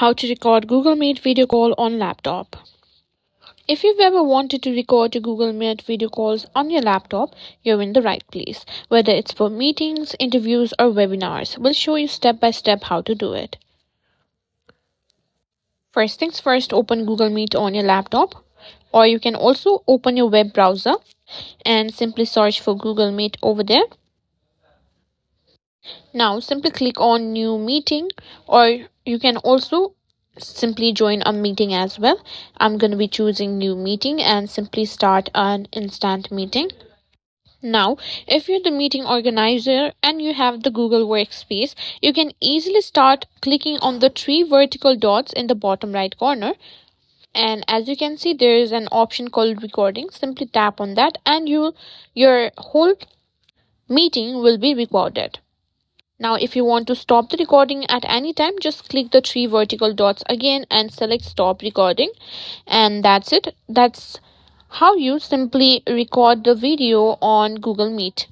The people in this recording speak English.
How to record Google Meet video call on laptop. If you've ever wanted to record your Google Meet video calls on your laptop, you're in the right place. Whether it's for meetings, interviews, or webinars, we'll show you step by step how to do it. First things first, open Google Meet on your laptop, or you can also open your web browser and simply search for Google Meet over there. Now simply click on new meeting, or you can also simply join a meeting as well. I'm going to be choosing new meeting and simply start an instant meeting. Now, if you're the meeting organizer and you have the Google Workspace, you can easily start clicking on the three vertical dots in the bottom right corner. And as you can see, there is an option called recording. Simply tap on that and your whole meeting will be recorded. Now, if you want to stop the recording at any time, just click the three vertical dots again and select stop recording. And that's it. That's how you simply record the video on Google Meet.